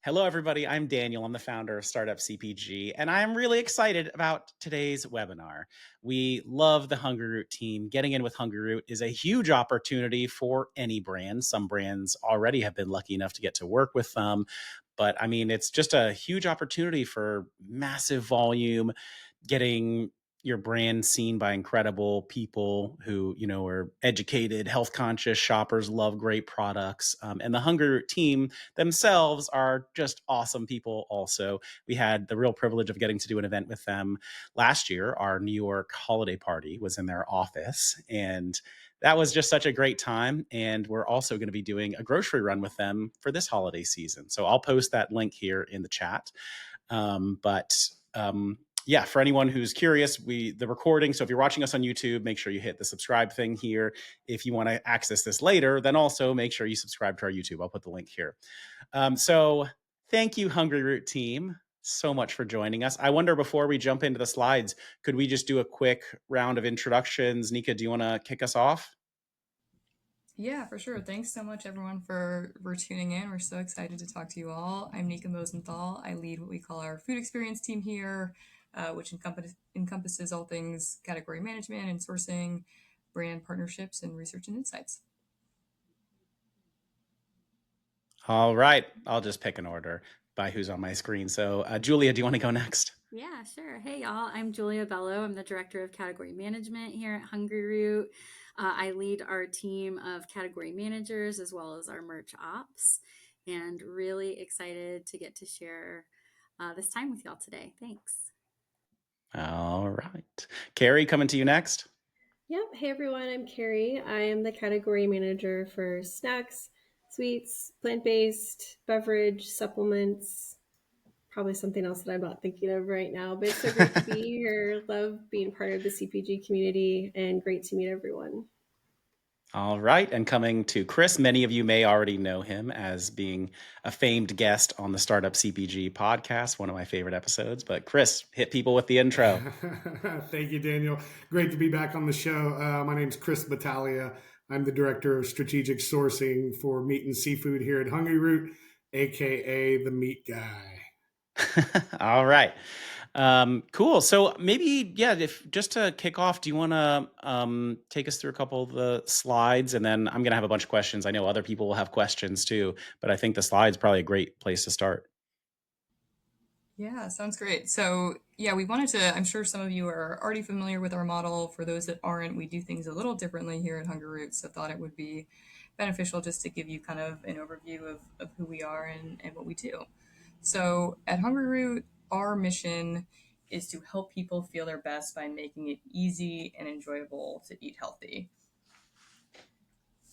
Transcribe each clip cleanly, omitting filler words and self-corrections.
Hello, everybody. I'm Daniel. I'm the founder of Startup CPG, and I'm really excited about today's webinar. We love the Hungryroot team. Getting in with Hungryroot is a huge opportunity for any brand. Some brands already have been lucky enough to get to work with them, but I mean, it's just a huge opportunity for massive volume, getting your brand seen by incredible people who are educated, health conscious shoppers, love great products, and the Hunger team themselves are just awesome people. Also, we had the real privilege of getting to do an event with them last year. Our New York holiday party was in their office, and that was just such a great time. And we're also going to be doing a grocery run with them for this holiday season, so I'll post that link here in the chat. But yeah, for anyone who's curious, the recording. So if you're watching us on YouTube, make sure you hit the subscribe thing here. If you want to access this later, then also make sure you subscribe to our YouTube. I'll put the link here. So thank you, Hungryroot team, so much for joining us. I wonder, before we jump into the slides, could we just do a quick round of introductions? Nika, do you want to kick us off? Yeah, for sure. Thanks so much, everyone, for tuning in. We're so excited to talk to you all. I'm Nika Mosenthal. I lead what we call our food experience team here, which encompasses all things category management and sourcing, brand partnerships, and research and insights. All right, I'll just pick an order by who's on my screen. So Julia, do you want to go next? Yeah, sure. Hey, y'all. I'm Julia Bello. I'm the Director of Category Management here at Hungryroot. I lead our team of category managers as well as our merch ops, and really excited to get to share this time with y'all today. Thanks. All right. Carrie, coming to you next. Yep. Hey everyone, I'm Carrie. I am the category manager for snacks, sweets, plant-based, beverage, supplements, probably something else that I'm not thinking of right now, but it's so great to be here. Love being part of the CPG community and great to meet everyone. All right. And coming to Chris, many of you may already know him as being a famed guest on the Startup CPG podcast, one of my favorite episodes. But Chris, hit people with the intro. Thank you, Daniel. Great to be back on the show. My name's Chris Battaglia. I'm the Director of Strategic Sourcing for Meat and Seafood here at Hungryroot, aka the Meat Guy. All right. Cool. So maybe, yeah, if just to kick off, do you want to take us through a couple of the slides? And then I'm going to have a bunch of questions. I know other people will have questions too, but I think the slide's probably a great place to start. Yeah, sounds great. So, yeah, we wanted to, I'm sure some of you are already familiar with our model. For those that aren't, we do things a little differently here at Hungryroot, so thought it would be beneficial just to give you kind of an overview of who we are and what we do. So, at Hungryroot, our mission is to help people feel their best by making it easy and enjoyable to eat healthy.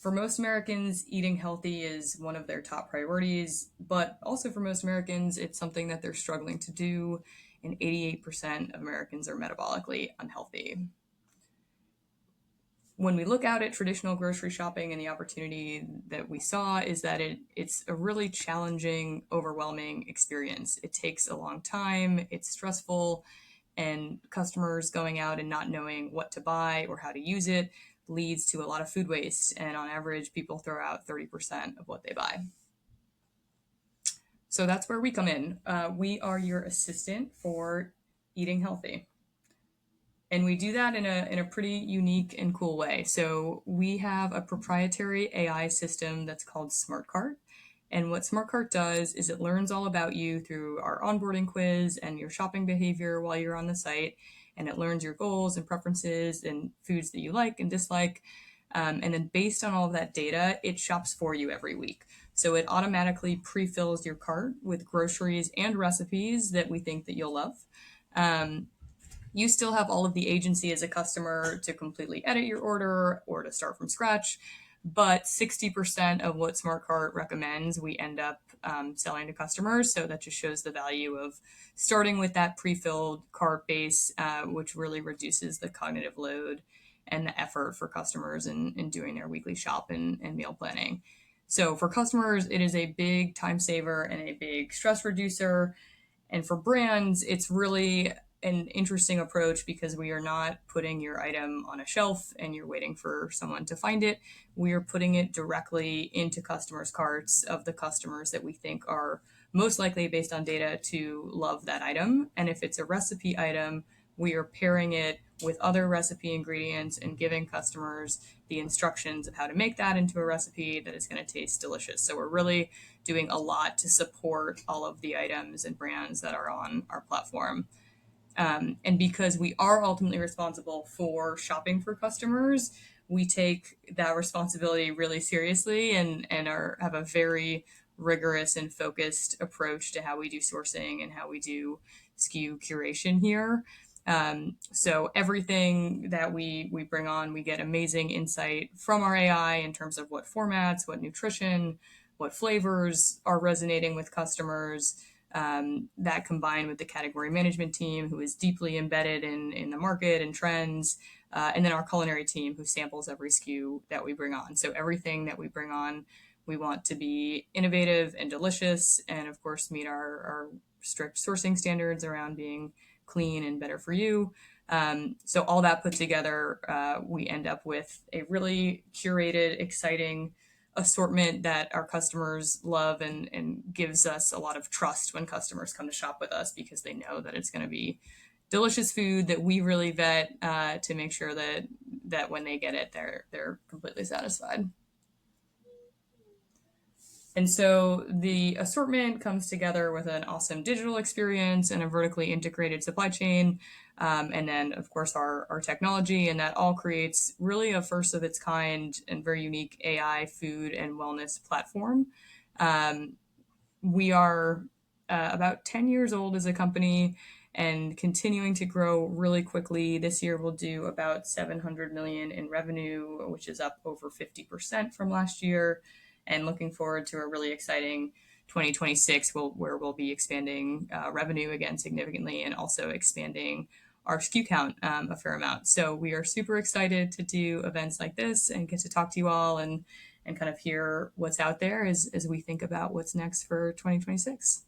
For most Americans, eating healthy is one of their top priorities, but also for most Americans, it's something that they're struggling to do, and 88% of Americans are metabolically unhealthy. When we look out at traditional grocery shopping, and the opportunity that we saw is that it's a really challenging, overwhelming experience. It takes a long time, it's stressful, and customers going out and not knowing what to buy or how to use it leads to a lot of food waste. And on average, people throw out 30% of what they buy. So that's where we come in. We are your assistant for eating healthy. And we do that in a pretty unique and cool way. So we have a proprietary AI system that's called SmartCart. And what SmartCart does is it learns all about you through our onboarding quiz and your shopping behavior while you're on the site. And it learns your goals and preferences and foods that you like and dislike. And then based on all of that data, it shops for you every week. So it automatically pre-fills your cart with groceries and recipes that we think that you'll love. You still have all of the agency as a customer to completely edit your order or to start from scratch. But 60% of what SmartCart recommends, we end up selling to customers. So that just shows the value of starting with that pre-filled cart base, which really reduces the cognitive load and the effort for customers in doing their weekly shop and meal planning. So for customers, it is a big time saver and a big stress reducer. And for brands, it's really an interesting approach because we are not putting your item on a shelf and you're waiting for someone to find it. We are putting it directly into customers' carts of the customers that we think are most likely based on data to love that item. And if it's a recipe item, we are pairing it with other recipe ingredients and giving customers the instructions of how to make that into a recipe that is going to taste delicious. So we're really doing a lot to support all of the items and brands that are on our platform. And because we are ultimately responsible for shopping for customers, we take that responsibility really seriously and have a very rigorous and focused approach to how we do sourcing and how we do SKU curation here. So everything that we bring on, we get amazing insight from our AI in terms of what formats, what nutrition, what flavors are resonating with customers. That combined with the category management team, who is deeply embedded in the market and trends, and then our culinary team, who samples every SKU that we bring on. So everything that we bring on, we want to be innovative and delicious, and of course meet our strict sourcing standards around being clean and better for you. So all that put together, we end up with a really curated, exciting assortment that our customers love and gives us a lot of trust when customers come to shop with us, because they know that it's going to be delicious food that we really vet to make sure that when they get it, they're completely satisfied. And so the assortment comes together with an awesome digital experience and a vertically integrated supply chain. And then, of course, our technology. And that all creates really a first of its kind and very unique AI food and wellness platform. We are about 10 years old as a company and continuing to grow really quickly. This year we'll do about 700 million in revenue, which is up over 50% from last year. And looking forward to a really exciting 2026 where we'll be expanding revenue again significantly and also expanding our SKU count a fair amount. So we are super excited to do events like this and get to talk to you all and kind of hear what's out there as we think about what's next for 2026.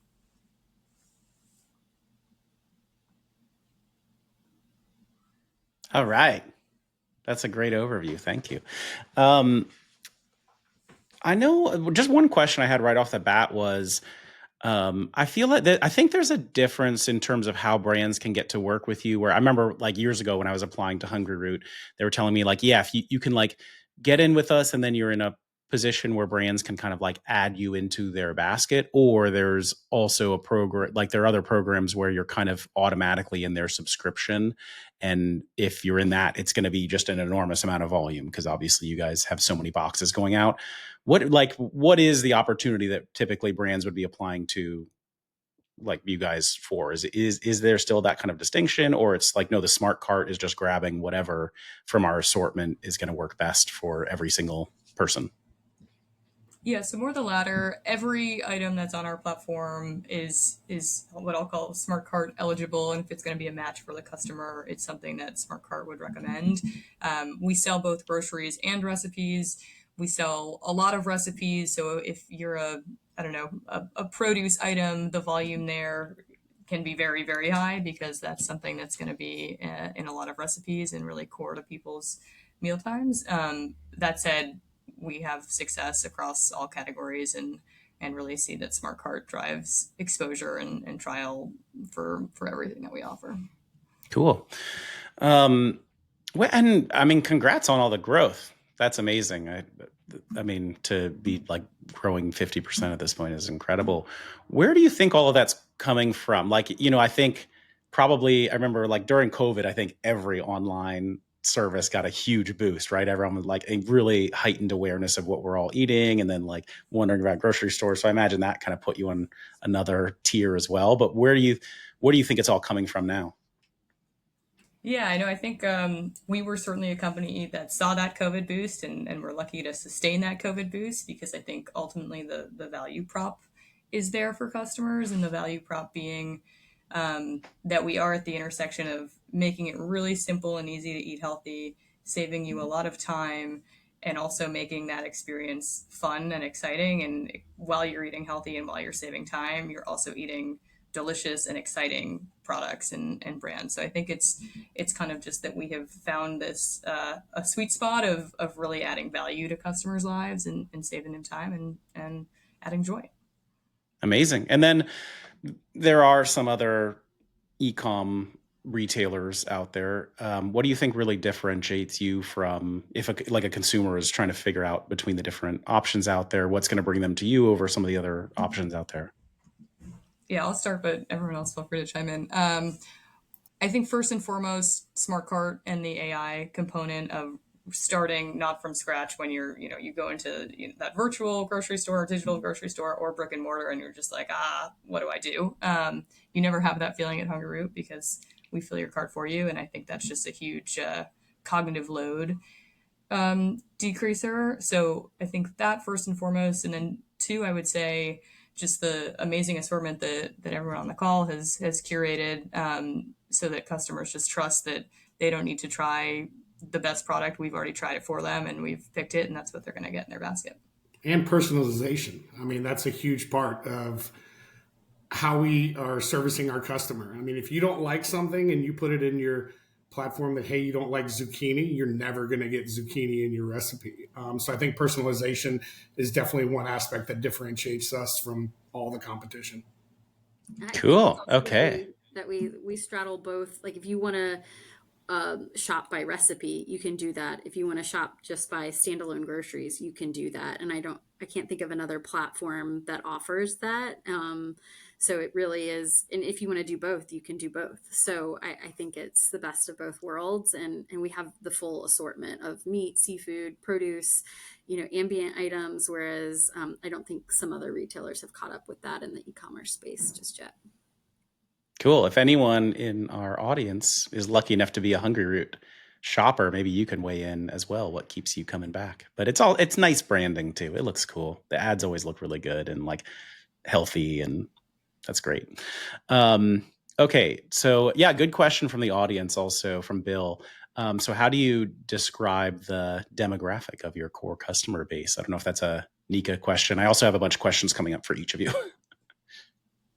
All right. That's a great overview. Thank you. I know just one question I had right off the bat was, I feel like I think there's a difference in terms of how brands can get to work with you. Where I remember like years ago when I was applying to Hungryroot, they were telling me like, yeah, if you can like get in with us and then you're in a position where brands can kind of like add you into their basket, or there's also a program like there are other programs where you're kind of automatically in their subscription. And if you're in that, it's going to be just an enormous amount of volume because obviously you guys have so many boxes going out. What is the opportunity that typically brands would be applying to like you guys for? Is there still that kind of distinction, or it's like, no, the smart cart is just grabbing whatever from our assortment is going to work best for every single person? Yeah, so more the latter. Every item that's on our platform is what I'll call smart cart eligible, and if it's going to be a match for the customer, it's something that Smart Cart would recommend. We sell both groceries and recipes. We sell a lot of recipes, so if you're a produce item, the volume there can be very, very high because that's something that's going to be in a lot of recipes and really core to people's meal times. That said, we have success across all categories and really see that Smart Cart drives exposure and trial for everything that we offer. Cool. Well, and I mean, congrats on all the growth. That's amazing. I mean, to be like growing 50% at this point is incredible. Where do you think all of that's coming from? Like, I think probably, I remember like during COVID, I think every online service got a huge boost, right? Everyone was like a really heightened awareness of what we're all eating and then like wondering about grocery stores. So I imagine that kind of put you on another tier as well. But what do you think it's all coming from now? Yeah, I know. I think we were certainly a company that saw that COVID boost and we're lucky to sustain that COVID boost because I think ultimately the value prop is there for customers, and the value prop being that we are at the intersection of making it really simple and easy to eat healthy, saving you a lot of time, and also making that experience fun and exciting. And while you're eating healthy and while you're saving time, you're also eating delicious and exciting products and brands. So I think it's kind of just that we have found this a sweet spot of really adding value to customers' lives and saving them time and adding joy. Amazing. And then there are some other e-com retailers out there. What do you think really differentiates you from if like a consumer is trying to figure out between the different options out there, what's going to bring them to you over some of the other options out there? Yeah, I'll start, but everyone else feel free to chime in. I think first and foremost, Smart Cart and the AI component of starting not from scratch when you go into that virtual grocery store, digital grocery store, or brick and mortar, and you're just like, what do I do? You never have that feeling at Hungryroot because we fill your cart for you, and I think that's just a huge cognitive load decreaser. So I think that first and foremost, and then two, I would say just the amazing assortment that everyone on the call has curated, so that customers just trust that they don't need to try the best product. We've already tried it for them and we've picked it, and that's what they're going to get in their basket. And personalization. I mean, that's a huge part of how we are servicing our customer. I mean, if you don't like something and you put it in your platform that, hey, you don't like zucchini, you're never going to get zucchini in your recipe. So I think personalization is definitely one aspect that differentiates us from all the competition. Cool. Okay. That we straddle both. Like if you want to shop by recipe, you can do that. If you want to shop just by standalone groceries, you can do that. And I can't think of another platform that offers that. So it really is. And if you want to do both, you can do both. So I think it's the best of both worlds. And we have the full assortment of meat, seafood, produce, ambient items. Whereas I don't think some other retailers have caught up with that in the e-commerce space just yet. Cool. If anyone in our audience is lucky enough to be a Hungryroot shopper, maybe you can weigh in as well. What keeps you coming back? But it's nice branding too. It looks cool. The ads always look really good and like healthy, and that's great. Okay. So yeah, good question from the audience, also from Bill. So how do you describe the demographic of your core customer base? I don't know if that's a Nika question. I also have a bunch of questions coming up for each of you.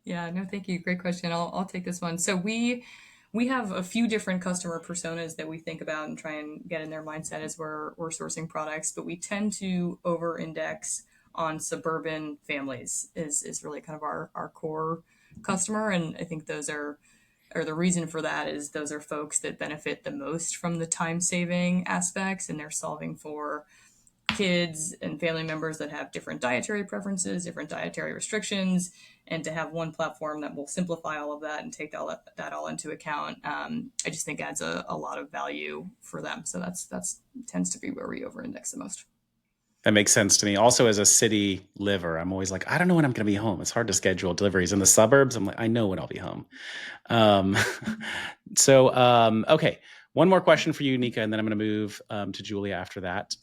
Yeah, no, thank you. Great question. I'll take this one. So we have a few different customer personas that we think about and try and get in their mindset as we're sourcing products, but we tend to over index on suburban families is really kind of our core customer. And I think those are, or the reason for that is those are folks that benefit the most from the time saving aspects, and they're solving for kids and family members that have different dietary preferences, different dietary restrictions, and to have one platform that will simplify all of that and take that all into account, I just think adds a lot of value for them. So that's tends to be where we over-index the most. That makes sense to me. Also, as a city liver, I'm always like, I don't know when I'm going to be home. It's hard to schedule deliveries in the suburbs. I'm like, I know when I'll be home. Okay. One more question for you, Nika, and then I'm going to move to Julia after that.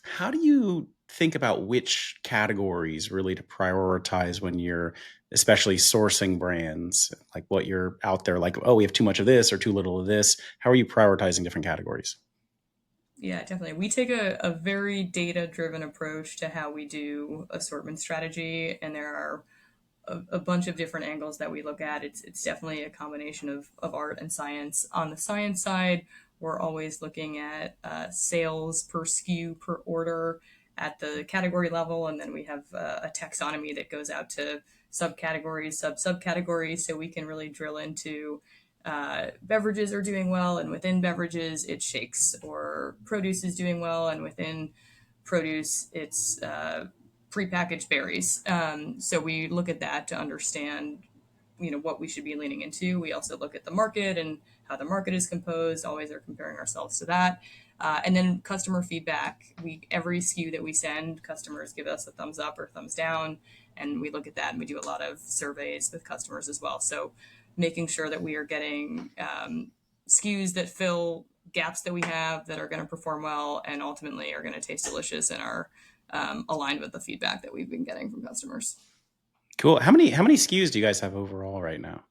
How do you think about which categories really to prioritize when you're especially sourcing brands, like what you're out there, like, oh, we have too much of this or too little of this? How are you prioritizing different categories? Yeah, definitely. We take a very data-driven approach to how we do assortment strategy, and there are a bunch of different angles that we look at. It's definitely a combination of art and science. On the science side, we're always looking at sales per SKU per order at the category level, and then we have a taxonomy that goes out to subcategories, subcategories, so we can really drill into beverages are doing well, and within beverages, it's shakes, or produce is doing well, and within produce, it's prepackaged berries. So we look at that to understand, what we should be leaning into. We also look at the market and how the market is composed. Always are comparing ourselves to that. And then customer feedback. Every SKU that we send, customers give us a thumbs up or thumbs down, and we look at that, and we do a lot of surveys with customers as well. So making sure that we are getting SKUs that fill gaps that we have that are going to perform well and ultimately are going to taste delicious and are aligned with the feedback that we've been getting from customers. Cool. How many SKUs do you guys have overall right now?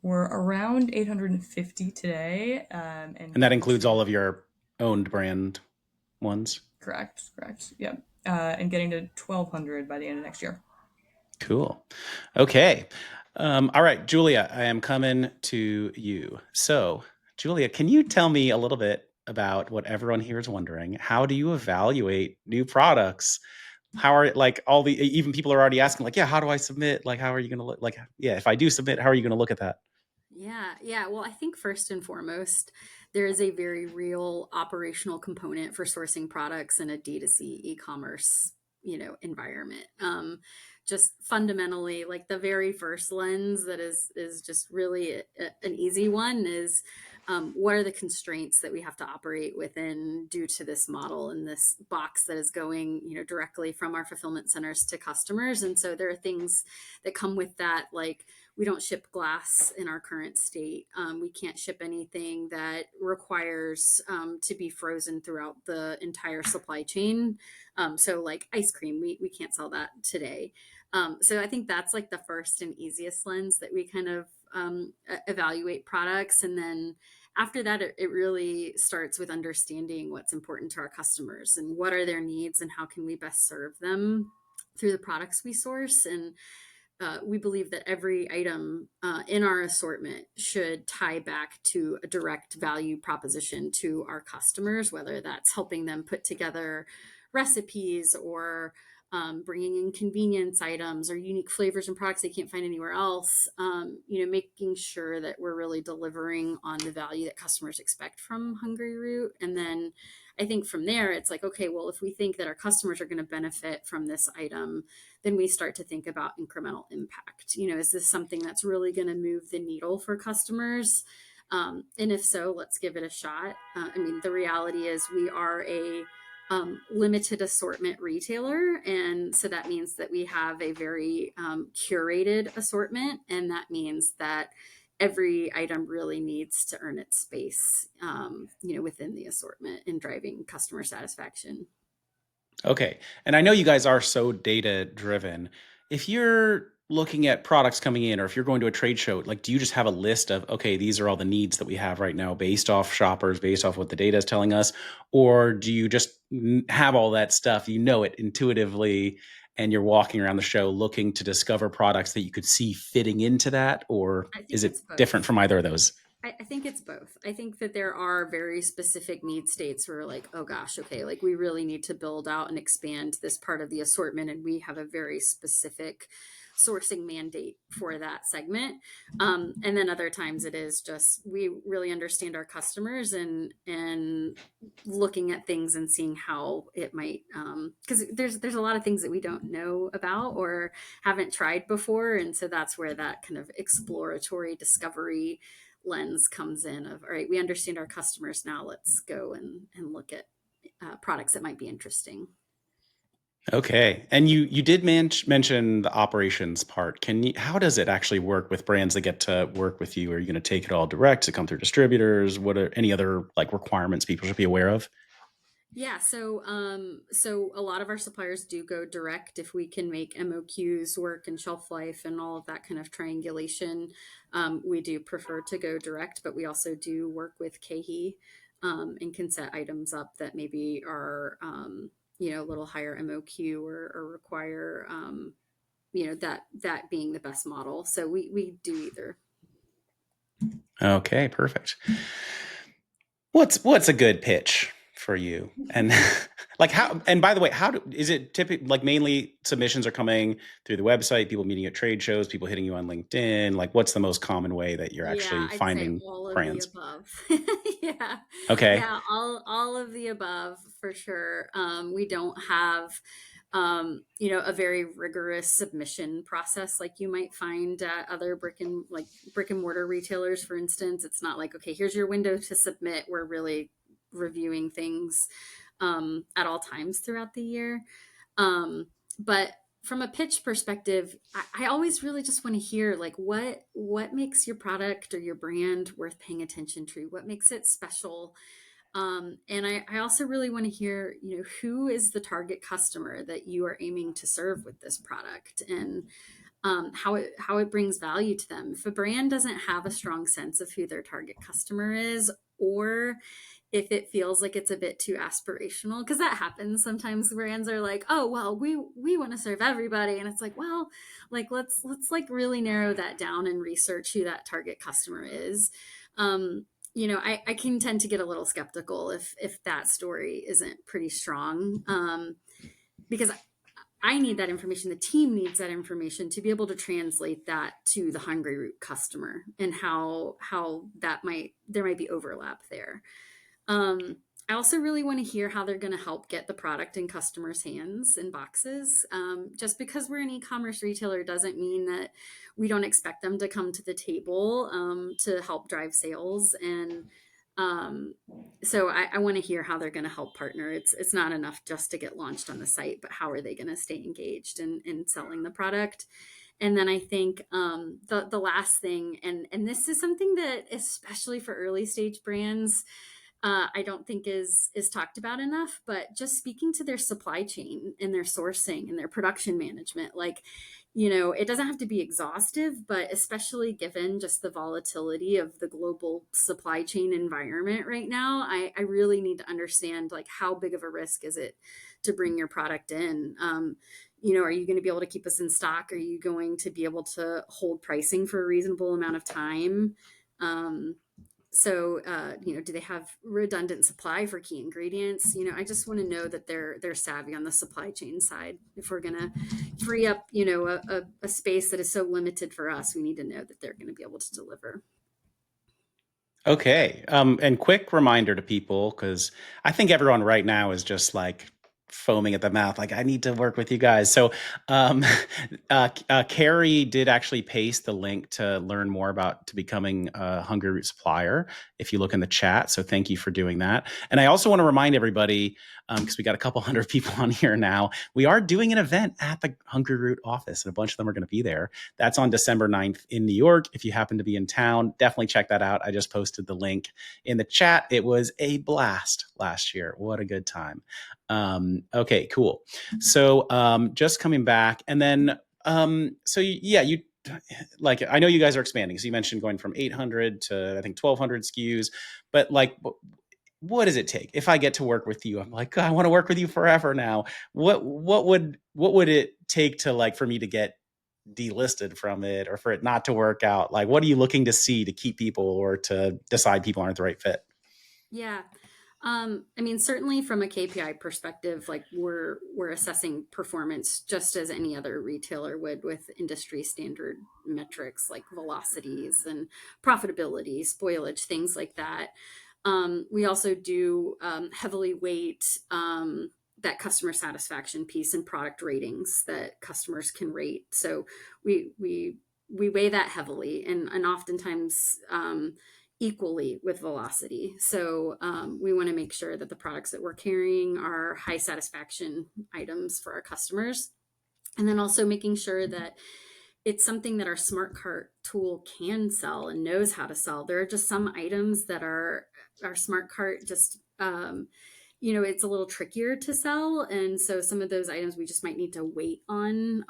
We're around 850 today. And that includes all of your owned brand ones? Correct. Yep. And getting to 1,200 by the end of next year. Cool. Okay. All right, Julia, I am coming to you. So, Julia, can you tell me a little bit about what everyone here is wondering? How do you evaluate new products how are like all the even people are already asking like, yeah, how do I submit? Like, how are you going to look? Like, yeah, if I do submit, how are you going to look at that? Yeah. Well, I think first and foremost, there is a very real operational component for sourcing products in a D2C e-commerce, environment. Just fundamentally, like the very first lens that is just really an easy one is what are the constraints that we have to operate within due to this model and this box that is going, directly from our fulfillment centers to customers. And so there are things that come with that, like we don't ship glass in our current state. We can't ship anything that requires to be frozen throughout the entire supply chain. So like ice cream, we can't sell that today. So I think that's like the first and easiest lens that we kind of evaluate products. And then after that, it really starts with understanding what's important to our customers and what are their needs and how can we best serve them through the products we source. And we believe that every item in our assortment should tie back to a direct value proposition to our customers, whether that's helping them put together recipes or bringing in convenience items or unique flavors and products they can't find anywhere else. Making sure that we're really delivering on the value that customers expect from Hungryroot. And then I think from there, it's like, okay, well, if we think that our customers are going to benefit from this item, then we start to think about incremental impact. Is this something that's really going to move the needle for customers? And if so, let's give it a shot. The reality is we are a limited assortment retailer. And so that means that we have a very curated assortment. And that means that every item really needs to earn its space, within the assortment and driving customer satisfaction. Okay. And I know you guys are so data driven. If you're looking at products coming in, or if you're going to a trade show, like, do you just have a list of, okay, these are all the needs that we have right now based off shoppers, based off what the data is telling us? Or do you just have all that stuff, it intuitively, and you're walking around the show looking to discover products that you could see fitting into that? Or I think is it it's both. different from either of those? I think it's both. I think that there are very specific need states where like, oh gosh, okay, like we really need to build out and expand this part of the assortment. And we have a very specific sourcing mandate for that segment. And then other times it is just, we really understand our customers and looking at things and seeing how it might, because there's a lot of things that we don't know about or haven't tried before. And so that's where that kind of exploratory discovery lens comes in of, all right, we understand our customers now, let's go and look at products that might be interesting. Okay. And you did mention the operations part. How does it actually work with brands that get to work with you? Are you going to take it all direct to come through distributors? What are any other like requirements people should be aware of? Yeah, so a lot of our suppliers do go direct if we can make MOQs work and shelf life and all of that kind of triangulation. We do prefer to go direct, but we also do work with KHE and can set items up that maybe are a little higher MOQ or require that being the best model. So we do either. Okay, perfect. What's a good pitch for you? And like how, and by the way, is it typically like mainly submissions are coming through the website, people meeting at trade shows, people hitting you on LinkedIn? Like what's the most common way that you're actually Yeah, I'd say finding all of the brands? above. Yeah. Okay. Yeah, all of the above for sure. We don't have a very rigorous submission process like you might find at other brick and mortar retailers, for instance. It's not like, okay, here's your window to submit. We're really reviewing things at all times throughout the year. But from a pitch perspective, I always really just want to hear like what makes your product or your brand worth paying attention to, what makes it special. And I also really want to hear, who is the target customer that you are aiming to serve with this product, and how it brings value to them. If a brand doesn't have a strong sense of who their target customer is, or if it feels like it's a bit too aspirational, because that happens sometimes. Brands are like, oh well, we want to serve everybody, and it's like, well, like let's like really narrow that down and research who that target customer is. I can tend to get a little skeptical if that story isn't pretty strong, because I need that information. The team needs that information to be able to translate that to the Hungryroot customer, and how there might be overlap there. I also really want to hear how they're going to help get the product in customers' hands and boxes. Just because we're an e-commerce retailer doesn't mean that we don't expect them to come to the table to help drive sales. And um, so I want to hear how they're going to help partner. It's not enough just to get launched on the site, but how are they going to stay engaged in selling the product? And then I think the last thing, and this is something that especially for early stage brands, I don't think is talked about enough, but just speaking to their supply chain and their sourcing and their production management, like, it doesn't have to be exhaustive, but especially given just the volatility of the global supply chain environment right now, I really need to understand, like, how big of a risk is it to bring your product in? Are you going to be able to keep us in stock? Are you going to be able to hold pricing for a reasonable amount of time? Do they have redundant supply for key ingredients? I just want to know that they're savvy on the supply chain side. If we're going to free up, a space that is so limited for us, we need to know that they're going to be able to deliver. Okay. And quick reminder to people, because I think everyone right now is just like foaming at the mouth, like, I need to work with you guys. So um, Carrie did actually paste the link to learn more about to becoming a Hungryroot supplier if you look in the chat. So thank you for doing that. And I also want to remind everybody, because we got a couple hundred people on here now, we are doing an event at the Hungryroot office, and a bunch of them are going to be there. That's on December 9th in New York. If you happen to be in town, definitely check that out. I just posted the link in the chat. It was a blast last year. What a good time. Okay, cool. So just coming back, and then you like, I know you guys are expanding. So you mentioned going from 800 to I think 1200 SKUs, but like, what does it take if I get to work with you? I'm like, I want to work with you forever now. What would it take to, like, for me to get delisted from it, or for it not to work out? Like, what are you looking to see to keep people, or to decide people aren't the right fit? Yeah. Certainly from a KPI perspective, like, we're assessing performance just as any other retailer would, with industry standard metrics like velocities and profitability, spoilage, things like that. We also do heavily weight that customer satisfaction piece and product ratings that customers can rate. So we weigh that heavily, and oftentimes equally with velocity. So we want to make sure that the products that we're carrying are high satisfaction items for our customers. And then also making sure that it's something that our smart cart tool can sell and knows how to sell. There are just some items that our smart cart just it's a little trickier to sell, and so some of those items we just might need to wait on,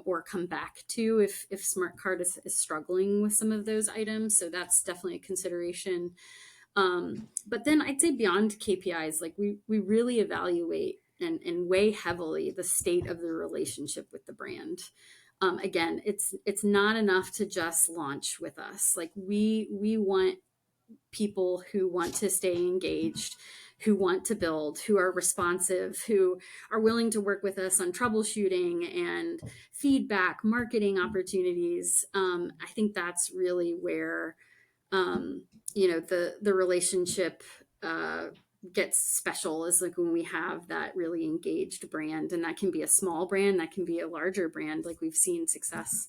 or come back to if smart cart is struggling with some of those items. So that's definitely a consideration. But then I'd say beyond KPIs, like, we really evaluate and weigh heavily the state of the relationship with the brand. Again, it's not enough to just launch with us. Like, we want people who want to stay engaged, who want to build, who are responsive, who are willing to work with us on troubleshooting and feedback, marketing opportunities. I think that's really where the relationship gets special, is like when we have that really engaged brand. And that can be a small brand, that can be a larger brand. Like, we've seen success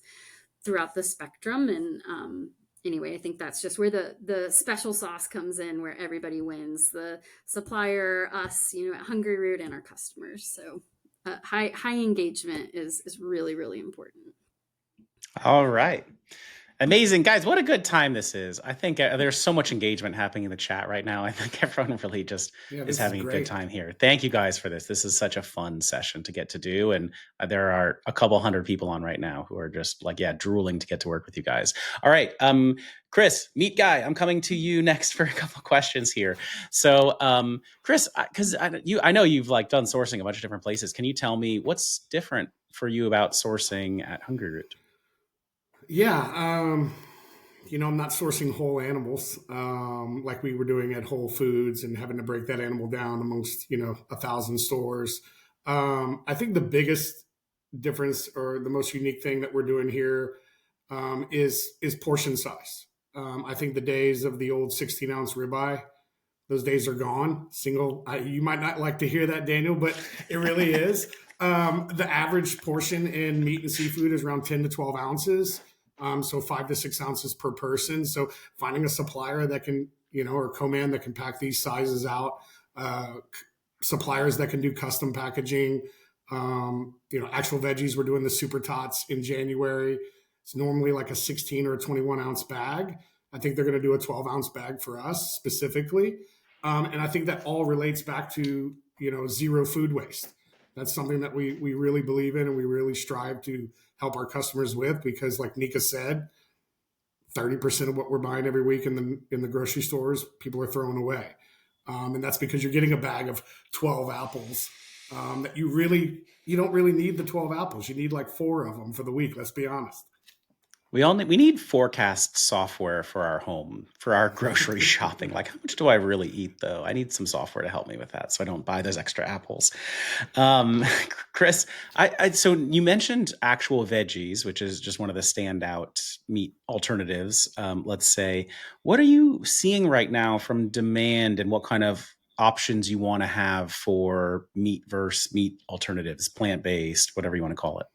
throughout the spectrum. And anyway, I think that's just where the special sauce comes in, where everybody wins: the supplier, us, at Hungryroot, and our customers. So high engagement is really, really important. All right. Amazing, guys. What a good time this is. I think there's so much engagement happening in the chat right now. I think everyone really just is having a good time here. Thank you guys for this. This is such a fun session to get to do. And there are a couple hundred people on right now who are just like, drooling to get to work with you guys. All right. Chris, Meat Guy, I'm coming to you next for a couple questions here. So Chris, because I know you've like done sourcing a bunch of different places. Can you tell me what's different for you about sourcing at Hungryroot? Yeah. I'm not sourcing whole animals like we were doing at Whole Foods and having to break that animal down amongst, 1,000 stores. I think the biggest difference or the most unique thing that we're doing here is portion size. I think the days of the old 16-ounce ribeye, those days are gone. You might not like to hear that, Daniel, but it really is. The average portion in meat and seafood is around 10 to 12 ounces. So 5 to 6 ounces per person. So finding a supplier that can, or co-man that can pack these sizes out, suppliers that can do custom packaging. Actual veggies, we're doing the super tots in January. It's normally like a 16 or a 21 ounce bag. I think they're going to do a 12-ounce bag for us specifically. And I think that all relates back to, zero food waste. That's something that we really believe in and we really strive to help our customers with, because like Nika said, 30% of what we're buying every week in the grocery stores, people are throwing away. And that's because you're getting a bag of 12 apples that you don't really need the 12 apples. You need like 4 of them for the week. Let's be honest. We need forecast software for our home, for our grocery shopping. Like, how much do I really eat, though? I need some software to help me with that so I don't buy those extra apples. Chris, so you mentioned actual veggies, which is just one of the standout meat alternatives, let's say. What are you seeing right now from demand, and what kind of options you want to have for meat versus meat alternatives, plant-based, whatever you want to call it?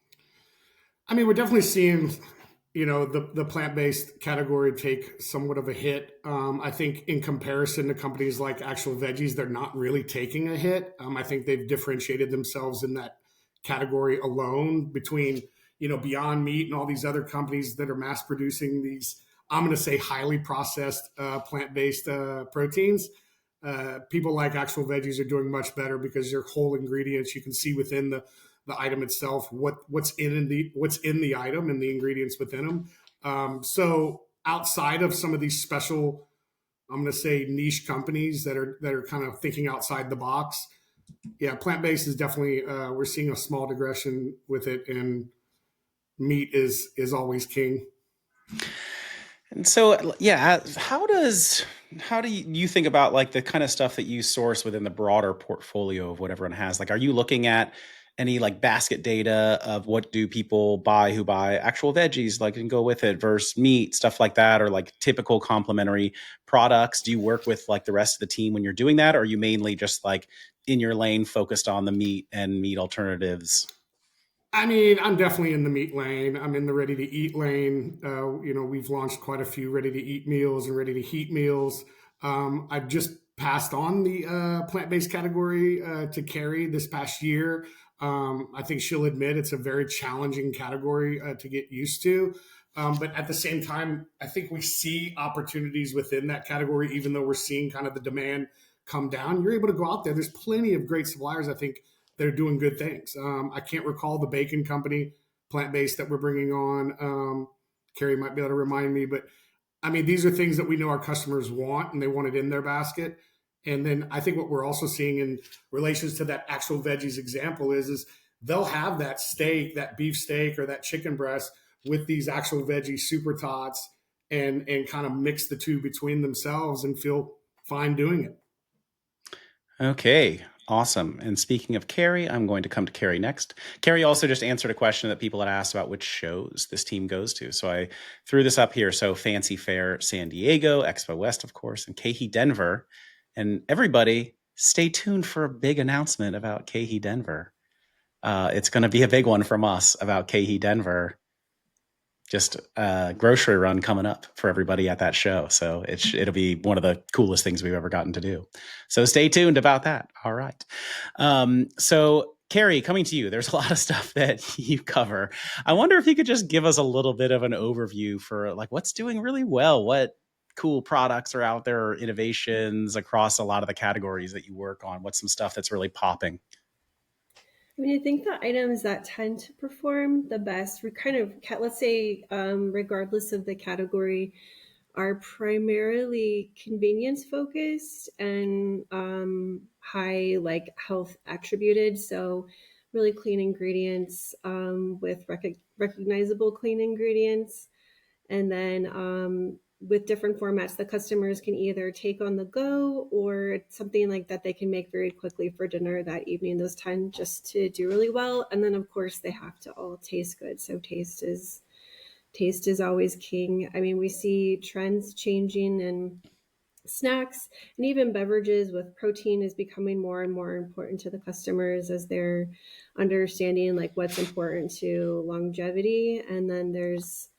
I mean, we're definitely seeing the plant-based category take somewhat of a hit. I think in comparison to companies like actual veggies, they're not really taking a hit. I think they've differentiated themselves in that category alone between, Beyond Meat and all these other companies that are mass producing these, I'm going to say, highly processed plant-based proteins. People like actual veggies are doing much better because they're whole ingredients. You can see within the item itself what's in the item and the ingredients within them. So outside of some of these special, I'm going to say, niche companies that are kind of thinking outside the box, yeah, plant-based is definitely we're seeing a small digression with it, and meat is always king. And so, yeah, how do you think about like the kind of stuff that you source within the broader portfolio of what everyone has? Like, are you looking at any like basket data of what do people buy who buy actual veggies, like, and go with it versus meat, stuff like that, or like typical complementary products? Do you work with like the rest of the team when you're doing that, or are you mainly just like in your lane focused on the meat and meat alternatives? I mean, I'm definitely in the meat lane. I'm in the ready to eat lane. We've launched quite a few ready to eat meals and ready to heat meals. I've just passed on the plant based category to Carrie this past year. I think she'll admit it's a very challenging category to get used to. But at the same time, I think we see opportunities within that category, even though we're seeing kind of the demand come down. You're able to go out there. There's plenty of great suppliers, I think, they're doing good things. I can't recall the bacon company, plant-based, that we're bringing on. Carrie might be able to remind me, but I mean, these are things that we know our customers want and they want it in their basket. And then I think what we're also seeing in relations to that actual veggies example is they'll have that steak, that beef steak or that chicken breast with these actual veggie super tots and kind of mix the two between themselves and feel fine doing it. Okay, awesome. And speaking of Carrie, I'm going to come to Carrie next. Carrie also just answered a question that people had asked about which shows this team goes to. So I threw this up here. So Fancy Fair San Diego, Expo West, of course, and KHE Denver. And everybody, stay tuned for a big announcement about KHE Denver. It's going to be a big one from us about KHE Denver. Just a grocery run coming up for everybody at that show. So it'll be one of the coolest things we've ever gotten to do. So stay tuned about that. All right. So Carrie, coming to you, there's a lot of stuff that you cover. I wonder if you could just give us a little bit of an overview for like what's doing really well, what cool products are out there, or innovations across a lot of the categories that you work on. What's some stuff that's really popping? I mean, I think the items that tend to perform the best, we kind of, let's say, regardless of the category, are primarily convenience focused and high like health attributed. So really clean ingredients with recognizable clean ingredients. And then with different formats the customers can either take on the go or something like that they can make very quickly for dinner that evening. Those tend just to do really well. And then of course they have to all taste good. So taste is always king. I mean, we see trends changing in snacks and even beverages with protein is becoming more and more important to the customers as they're understanding like what's important to longevity. And then there's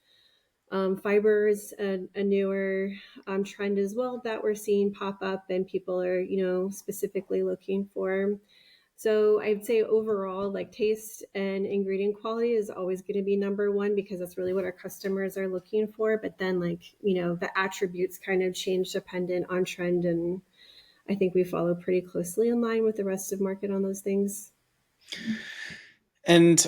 fiber is a newer trend as well that we're seeing pop up and people are, specifically looking for. So I'd say overall, like taste and ingredient quality is always going to be number one because that's really what our customers are looking for. But then the attributes kind of change dependent on trend. And I think we follow pretty closely in line with the rest of market on those things. And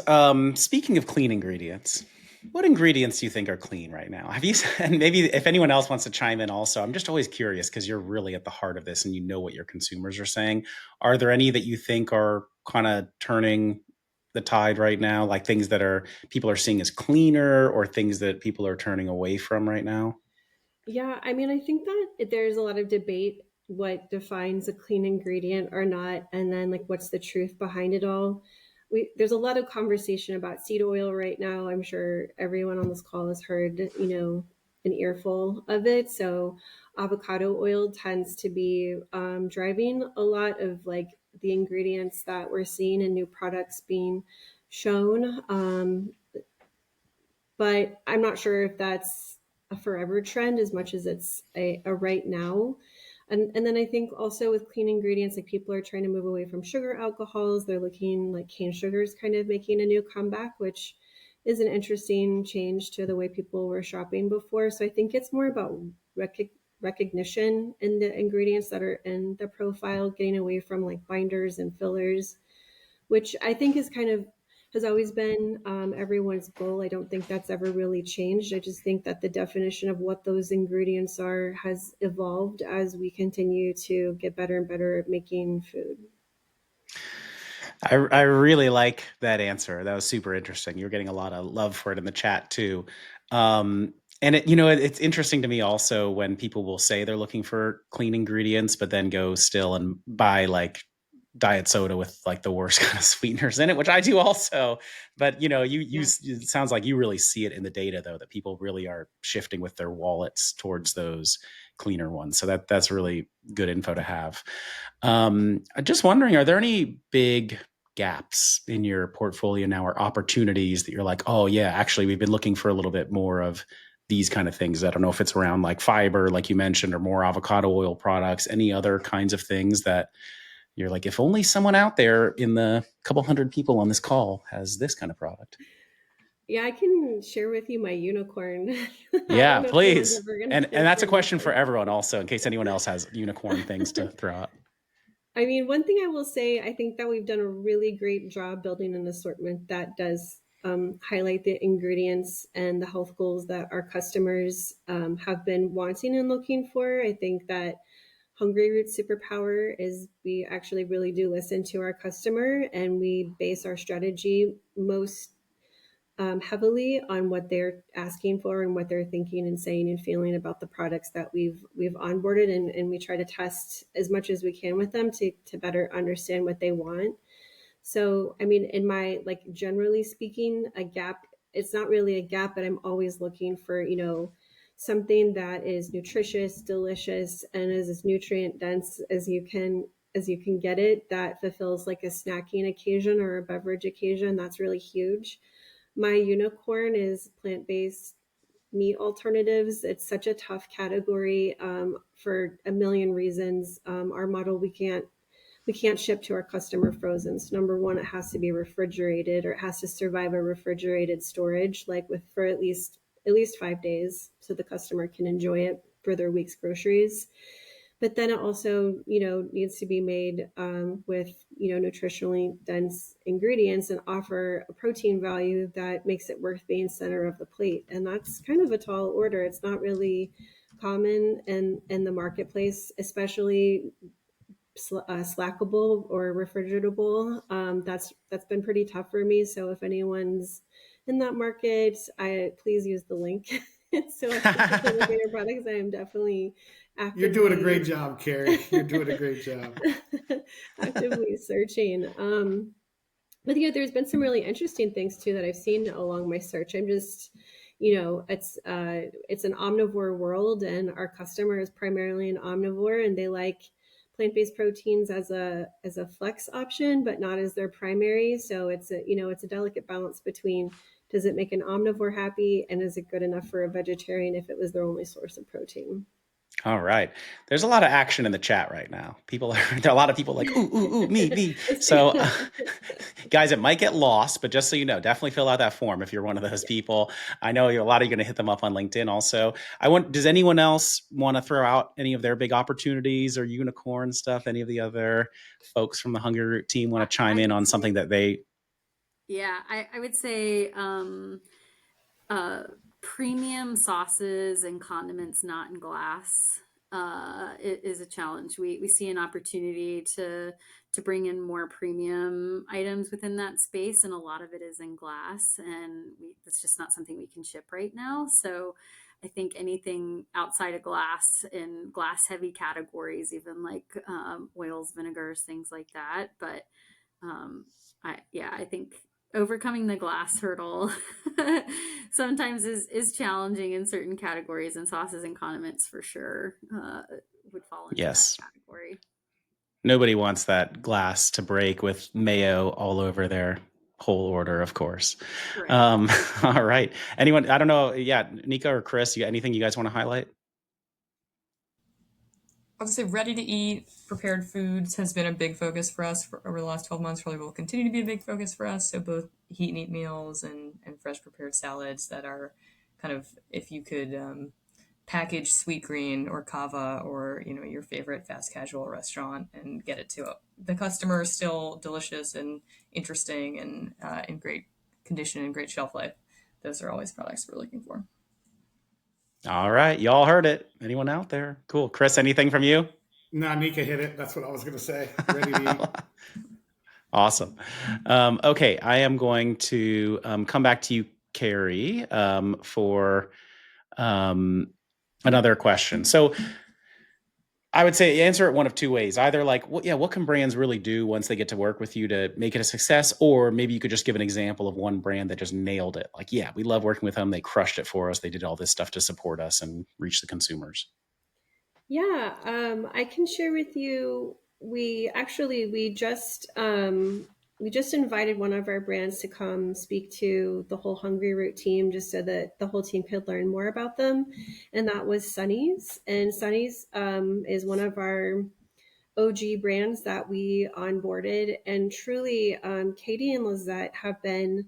speaking of clean ingredients, what ingredients do you think are clean right now? Have you, and maybe if anyone else wants to chime in also, I'm just always curious because you're really at the heart of this and you know what your consumers are saying. Are there any that you think are kind of turning the tide right now? Like things that people are seeing as cleaner or things that people are turning away from right now? Yeah, I mean, I think that there's a lot of debate what defines a clean ingredient or not, and then like what's the truth behind it all. There's a lot of conversation about seed oil right now. I'm sure everyone on this call has heard, an earful of it. So avocado oil tends to be driving a lot of like the ingredients that we're seeing in new products being shown. But I'm not sure if that's a forever trend as much as it's a right now. And then I think also with clean ingredients, like people are trying to move away from sugar alcohols. They're looking like cane sugars kind of making a new comeback, which is an interesting change to the way people were shopping before. So I think it's more about recognition in the ingredients that are in the profile, getting away from like binders and fillers, which I think is kind of has always been everyone's goal. I don't think that's ever really changed. I just think that the definition of what those ingredients are has evolved as we continue to get better and better at making food. I really like that answer. That was super interesting. You're getting a lot of love for it in the chat too. And it's interesting to me also when people will say they're looking for clean ingredients, but then go still and buy like diet soda with like the worst kind of sweeteners in it, which I do also. But it sounds like you really see it in the data though, that people really are shifting with their wallets towards those cleaner ones. So that's really good info to have. I'm just wondering, are there any big gaps in your portfolio now or opportunities that you're like, oh yeah, actually we've been looking for a little bit more of these kind of things? I don't know if it's around like fiber, like you mentioned, or more avocado oil products, any other kinds of things that you're like, if only someone out there in the couple hundred people on this call has this kind of product. Yeah, I can share with you my unicorn. I Yeah, don't know if anyone's please. ever going to And pitch that's a their question for unicorn. everyone also, in case anyone else has unicorn things to throw out. I mean, one thing I will say, I think that we've done a really great job building an assortment that does highlight the ingredients and the health goals that our customers have been wanting and looking for. I think that Hungryroot superpower is we actually really do listen to our customer and we base our strategy most heavily on what they're asking for and what they're thinking and saying and feeling about the products that we've onboarded, and we try to test as much as we can with them to better understand what they want. So I mean, in my like generally speaking, a gap, it's not really a gap, but I'm always looking for something that is nutritious, delicious, and is as nutrient dense as you can get it, that fulfills like a snacking occasion or a beverage occasion. That's really huge. My unicorn is plant-based meat alternatives. It's such a tough category for a million reasons. Our model, we can't ship to our customer frozen. So number one, it has to be refrigerated or it has to survive a refrigerated storage, like with for at least 5 days, so the customer can enjoy it for their week's groceries. But then it also, needs to be made with, nutritionally dense ingredients and offer a protein value that makes it worth being center of the plate. And that's kind of a tall order. It's not really common in the marketplace, especially slackable or refrigeratable. That's been pretty tough for me. So if anyone's in that market, please use the link So as people are looking at products, I am definitely You're doing a actively great job, Carrie. You're doing a great job. actively searching. But there's been some really interesting things too that I've seen along my search. I'm just, it's an omnivore world, and our customer is primarily an omnivore, and they like plant-based proteins as a flex option, but not as their primary. So it's a delicate balance between, does it make an omnivore happy, and is it good enough for a vegetarian if it was their only source of protein? All right. There's a lot of action in the chat right now. There are a lot of people like, ooh, me. So, guys, it might get lost, but just so you know, definitely fill out that form if you're one of those people. I know a lot of you are going to hit them up on LinkedIn also. Does anyone else want to throw out any of their big opportunities or unicorn stuff? Any of the other folks from the Hungryroot team want to chime in on something that they... Yeah, I would say premium sauces and condiments not in glass is a challenge. We see an opportunity to bring in more premium items within that space, and a lot of it is in glass, and it's just not something we can ship right now. So I think anything outside of glass in glass heavy categories, even like oils, vinegars, things like that. But I think overcoming the glass hurdle sometimes is challenging in certain categories, and sauces and condiments for sure would fall into that Yes. category. Nobody wants that glass to break with mayo all over their whole order, of course. Right. All right. Anyone, I don't know. Yeah. Nika or Chris, anything you guys want to highlight? I'll just say ready to eat prepared foods has been a big focus for us over the last 12 months, probably will continue to be a big focus for us. So both heat and eat meals and fresh prepared salads that are kind of, if you could package Sweetgreen or Kava or your favorite fast casual restaurant and get it to the customer, still delicious and interesting and in great condition and great shelf life. Those are always products we're looking for. All right. Y'all heard it. Anyone out there? Cool. Chris, anything from you? No, Nika hit it. That's what I was going to say. Ready to eat. Awesome. Okay. I am going to come back to you, Carrie, for another question. So I would say answer it one of two ways. Either like, what can brands really do once they get to work with you to make it a success? Or maybe you could just give an example of one brand that just nailed it. Like, yeah, we love working with them. They crushed it for us. They did all this stuff to support us and reach the consumers. Yeah, I can share with you. We just invited one of our brands to come speak to the whole Hungryroot team, just so that the whole team could learn more about them, and that was Sunny's. And Sunny's is one of our OG brands that we onboarded, and truly, Katie and Lizette have been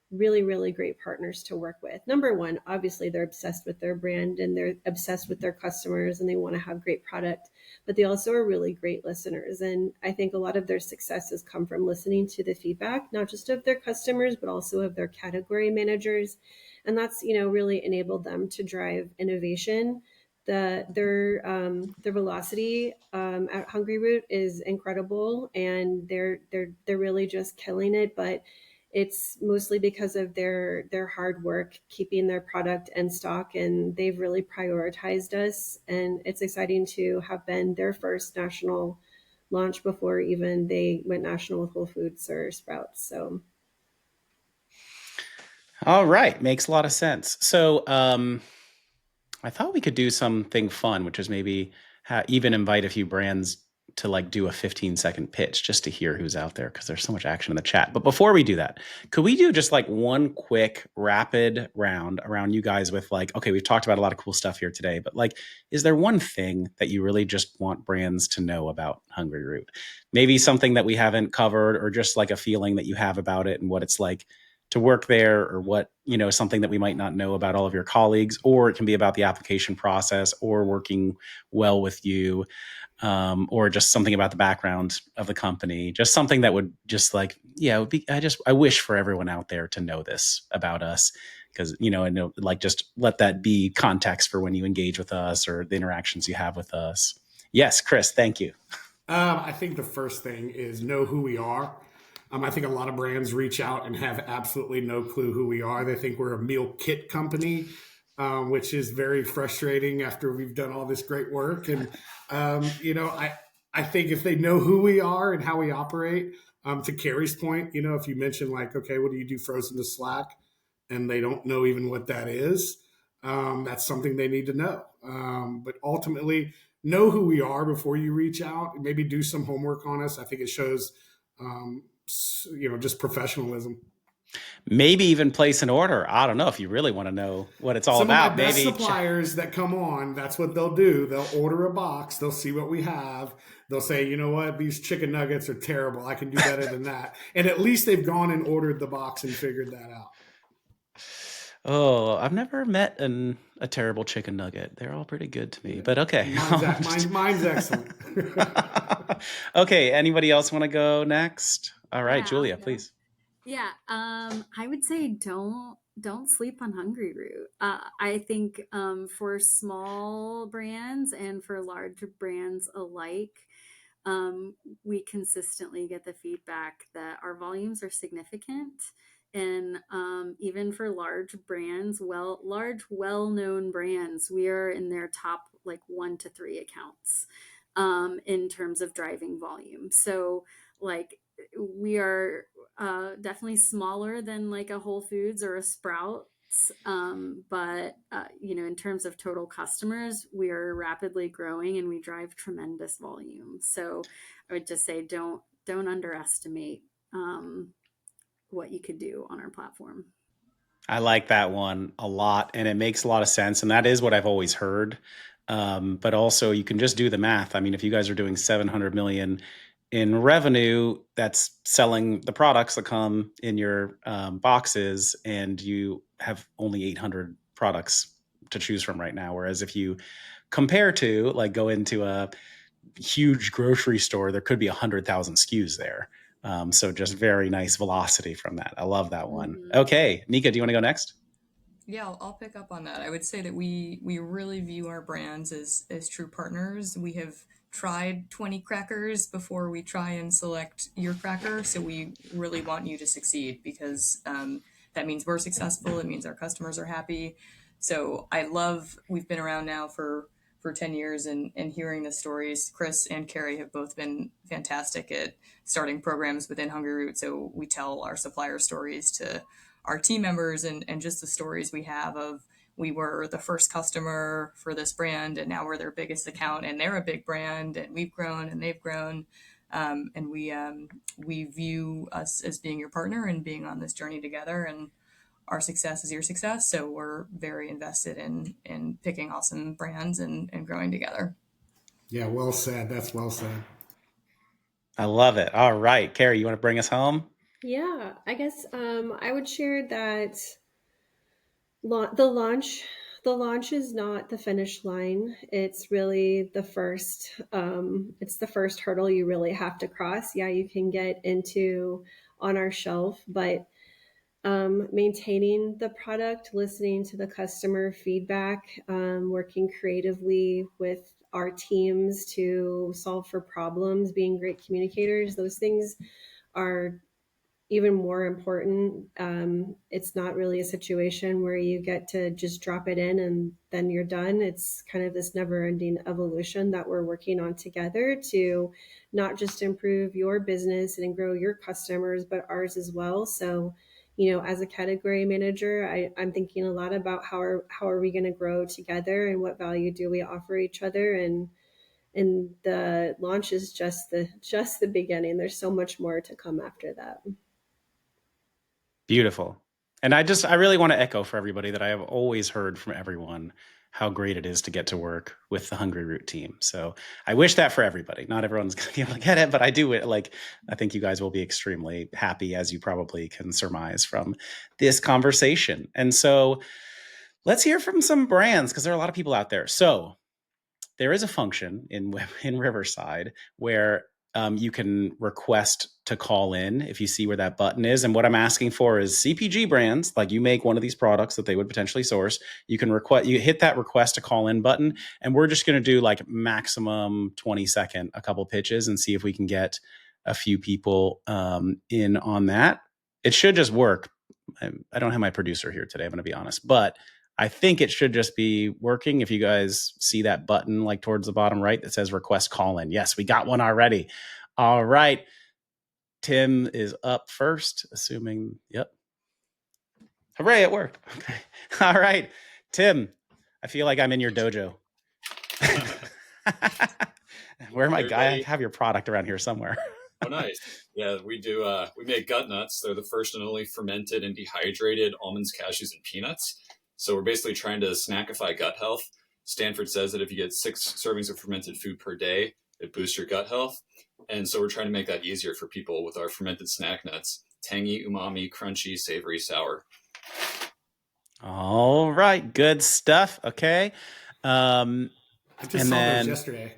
really, really great partners to work with. Number one, obviously, they're obsessed with their brand and they're obsessed with their customers and they want to have great product, but they also are really great listeners. And I think a lot of their success has come from listening to the feedback, not just of their customers, but also of their category managers. And that's, really enabled them to drive innovation. Their velocity at Hungryroot is incredible, and they're really just killing it. But it's mostly because of their hard work keeping their product in stock, and they've really prioritized us. And it's exciting to have been their first national launch before even they went national with Whole Foods or Sprouts. So, All right, makes a lot of sense. So, I thought we could do something fun, which is maybe even invite a few brands to like do a 15-second pitch just to hear who's out there, because there's so much action in the chat. But before we do that, could we do just like one quick rapid round around you guys with like, okay, we've talked about a lot of cool stuff here today, but like, is there one thing that you really just want brands to know about Hungryroot? Maybe something that we haven't covered, or just like a feeling that you have about it and what it's like to work there, or what, something that we might not know about all of your colleagues, or it can be about the application process or working well with you, or just something about the background of the company, just something that would just like, it would be, I wish for everyone out there to know this about us, because, I know, like, just let that be context for when you engage with us or the interactions you have with us. Yes, Chris, thank you. I think the first thing is know who we are. I think a lot of brands reach out and have absolutely no clue who we are. They think we're a meal kit company. which is very frustrating after we've done all this great work. And I think if they know who we are and how we operate, to Carrie's point, if you mention like, okay, what do you do frozen to Slack, and they don't know even what that is, that's something they need to know. But ultimately, know who we are before you reach out. Maybe do some homework on us. I think it shows, just professionalism. Maybe even place an order. I don't know if you really want to know what it's all Some of my about. best Maybe suppliers that come on, that's what they'll do. They'll order a box. They'll see what we have. They'll say, you know what, these chicken nuggets are terrible. I can do better than that. And at least they've gone and ordered the box and figured that out. Oh, I've never met a terrible chicken nugget. They're all pretty good to me, but okay. Mine's excellent. Okay, anybody else want to go next? All right, Yeah, Julia, please. Yeah, I would say don't sleep on Hungryroot. I think for small brands and for large brands alike, we consistently get the feedback that our volumes are significant. And even for large brands, well-known brands, we are in their top like 1 to 3 accounts in terms of driving volume. So like we are definitely smaller than like a Whole Foods or a Sprouts, but in terms of total customers, we are rapidly growing and we drive tremendous volume. So I would just say don't underestimate what you could do on our platform. I like that one a lot, and it makes a lot of sense. And that is what I've always heard. But also, you can just do the math. I mean, if you guys are doing 700 million in revenue, that's selling the products that come in your boxes, and you have only 800 products to choose from right now. Whereas if you compare to like go into a huge grocery store, there could be 100,000 SKUs there. So just very nice velocity from that. I love that one. Mm-hmm. Okay, Nika, do you want to go next? Yeah, I'll pick up on that. I would say that we really view our brands as true partners. We have tried 20 crackers before we try and select your cracker, so we really want you to succeed because that means we're successful. It means our customers are happy. So we've been around now for 10 years and hearing the stories. Chris and Carrie have both been fantastic at starting programs within Hungryroot. So we tell our supplier stories to our team members and just the stories we have of we were the first customer for this brand and now we're their biggest account and they're a big brand and we've grown and they've grown. And we view us as being your partner and being on this journey together, and our success is your success. So we're very invested in picking awesome brands and growing together. Yeah, well said. That's well said. I love it. All right, Carrie, you want to bring us home? Yeah, I guess I would share that the launch is not the finish line. It's really the first it's the first hurdle you really have to cross. Yeah, you can get into on our shelf, but maintaining the product, listening to the customer feedback, working creatively with our teams to solve for problems, being great communicators, those things are even more important. It's not really a situation where you get to just drop it in and then you're done. It's kind of this never ending evolution that we're working on together to not just improve your business and grow your customers, but ours as well. So, as a category manager, I'm thinking a lot about how are we going to grow together and what value do we offer each other, and the launch is just the beginning. There's so much more to come after that. Beautiful. And I really want to echo for everybody that I have always heard from everyone how great it is to get to work with the Hungryroot team. So I wish that for everybody. Not everyone's going to be able to get it, but I do I think you guys will be extremely happy, as you probably can surmise from this conversation. And so let's hear from some brands, because there are a lot of people out there. So there is a function in Riverside where you can request to call in if you see where that button is. And what I'm asking for is CPG brands, like you make one of these products that they would potentially source. You can you hit that request to call in button, and we're just going to do like maximum 20-second, a couple pitches, and see if we can get a few people in on that. It should just work. I don't have my producer here today, I'm going to be honest, but I think it should just be working. If you guys see that button like towards the bottom right that says request call in. Yes, we got one already. All right. Tim is up first, assuming, yep. Hooray, it worked. Okay. All right. Tim, I feel like I'm in your dojo. Where am I? I have your product around here somewhere. Oh, nice. Yeah, we do. We make gut nuts. They're the first and only fermented and dehydrated almonds, cashews, and peanuts. So we're basically trying to snackify gut health. Stanford says that if you get 6 servings of fermented food per day, it boosts your gut health. And so we're trying to make that easier for people with our fermented snack nuts. Tangy, umami, crunchy, savory, sour. All right. Good stuff. Okay. I just saw those yesterday.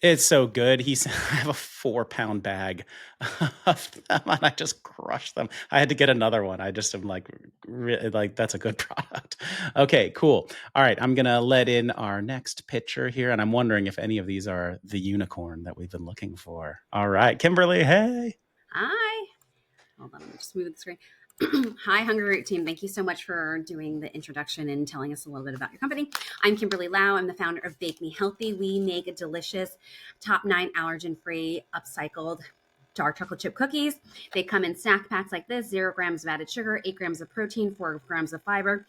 It's so good. I have a 4-pound bag of them, and I just crushed them. I had to get another one. I just am like, that's a good product. Okay, cool. All right, I'm gonna let in our next pitcher here, and I'm wondering if any of these are the unicorn that we've been looking for. All right, Kimberly. Hey. Hi. Hold on, let me just move the screen. Hi, Hungryroot team. Thank you so much for doing the introduction and telling us a little bit about your company. I'm Kimberly Lau. I'm the founder of Bake Me Healthy. We make a delicious top 9 allergen-free upcycled dark chocolate chip cookies. They come in snack packs like this, 0 grams of added sugar, 8 grams of protein, 4 grams of fiber.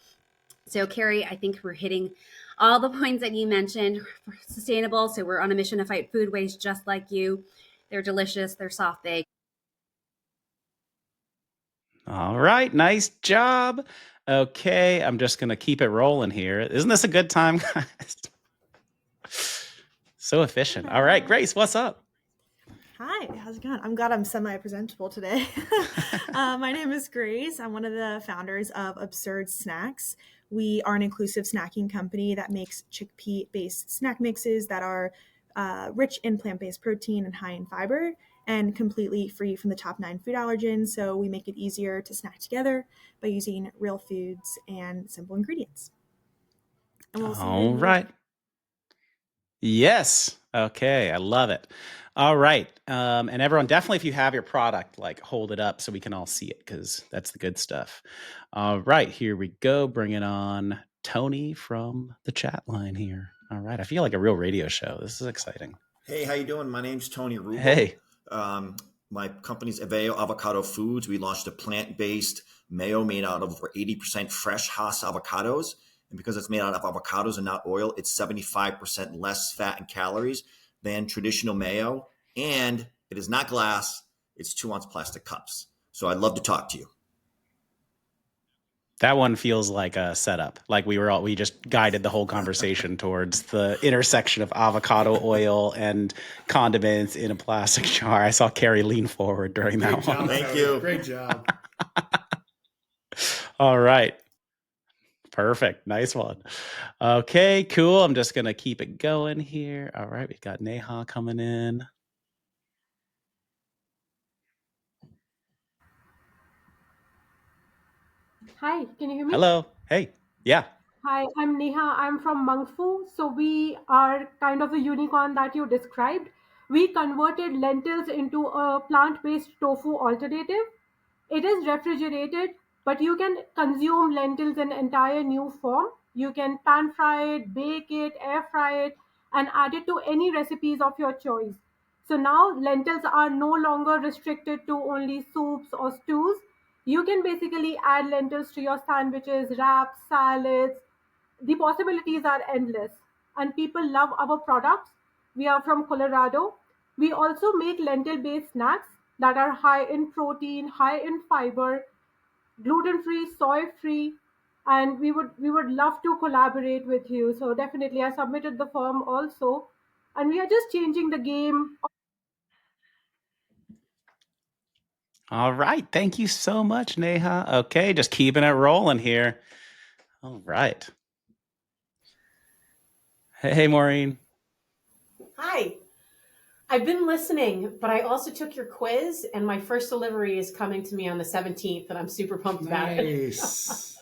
So Carrie, I think we're hitting all the points that you mentioned for sustainable. So we're on a mission to fight food waste just like you. They're delicious. They're soft baked. All right, nice job. Okay, I'm just gonna keep it rolling here. Isn't this a good time, guys? So efficient. All right, Grace, what's up? Hi, how's it going? I'm glad I'm semi-presentable today. My name is Grace. I'm one of the founders of Absurd Snacks. We are an inclusive snacking company that makes chickpea-based snack mixes that are rich in plant-based protein and high in fiber and completely free from the top 9 food allergens. So we make it easier to snack together by using real foods and simple ingredients. And we'll see you All right. Yes. Okay. I love it. All right. And everyone, definitely, if you have your product, like hold it up so we can all see it, because that's the good stuff. All right. Here we go. Bring it on. Tony from the chat line here. All right. I feel like a real radio show. This is exciting. Hey, how you doing? My name's Tony Rubel. Hey. My company's Aveo Avocado Foods. We launched a plant-based mayo made out of over 80% fresh Hass avocados. And because it's made out of avocados and not oil, it's 75% less fat and calories than traditional mayo. And it is not glass. It's 2-ounce plastic cups. So I'd love to talk to you. That one feels like a setup. Like we just guided the whole conversation towards the intersection of avocado oil and condiments in a plastic jar. I saw Carrie lean forward during that one. Thank you. Great job. All right. Perfect. Nice one. Okay, cool. I'm just going to keep it going here. All right. We've got Neha coming in. Hi, can you hear me? Hello. Hey. Yeah. Hi, I'm Neha. I'm from Mangfu. So we are kind of the unicorn that you described. We converted lentils into a plant-based tofu alternative. It is refrigerated, but you can consume lentils in entire new form. You can pan fry it, bake it, air fry it, and add it to any recipes of your choice. So now lentils are no longer restricted to only soups or stews. You can basically add lentils to your sandwiches, wraps, salads. The possibilities are endless, and people love our products. We are from Colorado. We also make lentil based snacks that are high in protein, high in fiber, gluten free, soy free, and we would love to collaborate with you. So definitely I submitted the form also, and we are just changing the game. All right. Thank you so much, Neha. Okay. Just keeping it rolling here. All right. Hey, Maureen. Hi. I've been listening, but I also took your quiz, and my first delivery is coming to me on the 17th, and I'm super pumped about it. Nice.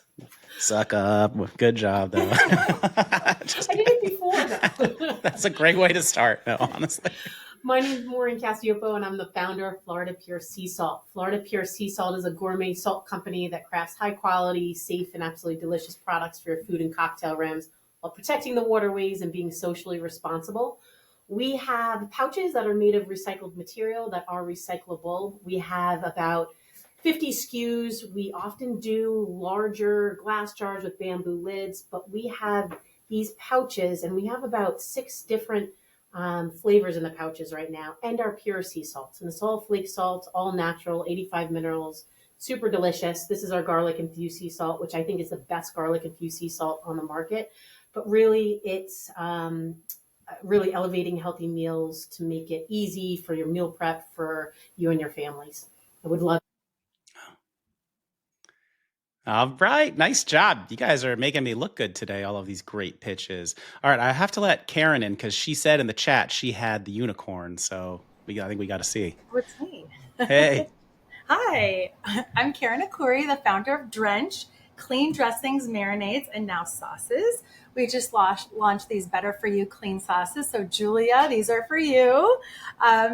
Suck up. Good job, though. I did it before, though. That's a great way to start, no, honestly. My name is Maureen Castioppo, and I'm the founder of Florida Pure Sea Salt. Florida Pure Sea Salt is a gourmet salt company that crafts high quality, safe, and absolutely delicious products for your food and cocktail rooms while protecting the waterways and being socially responsible. We have pouches that are made of recycled material that are recyclable. We have about 50 SKUs. We often do larger glass jars with bamboo lids, but we have these pouches, and we have about 6 different flavors in the pouches right now, and our pure sea salts. And it's all flake salt, all natural, 85 minerals, super delicious. This is our garlic infused sea salt, which I think is the best garlic infused sea salt on the market. But really, it's really elevating healthy meals to make it easy for your meal prep for you and your families. I would love. All right. Nice job. You guys are making me look good today. All of these great pitches. All right. I have to let Karen in because she said in the chat she had the unicorn. So I think we got to see. It's me. Hey. Hi, I'm Karen Akuri, the founder of Drench, clean dressings, marinades, and now sauces. We just launched these better for you clean sauces. So Julia, these are for you.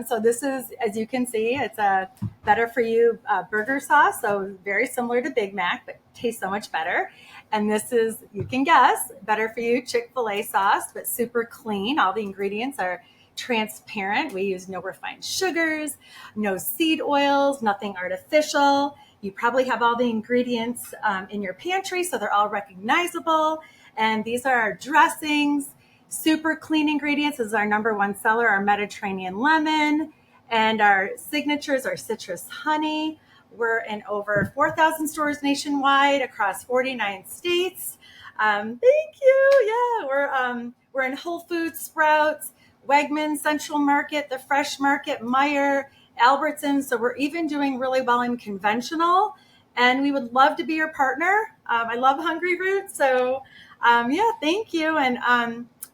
So this is, as you can see, it's a better for you burger sauce. So very similar to Big Mac, but tastes so much better. And this is, you can guess, better for you Chick-fil-A sauce, but super clean. All the ingredients are transparent. We use no refined sugars, no seed oils, nothing artificial. You probably have all the ingredients in your pantry, so they're all recognizable. And these are our dressings, super clean ingredients. This is our number one seller, our Mediterranean lemon, and our signatures are citrus honey. We're in over 4,000 stores nationwide across 49 states. Thank you. Yeah, we're in Whole Foods, Sprouts, Wegmans, Central Market, the Fresh Market, Meijer, Albertsons. So we're even doing really well in conventional, and we would love to be your partner. I love Hungryroot. So yeah, thank you. And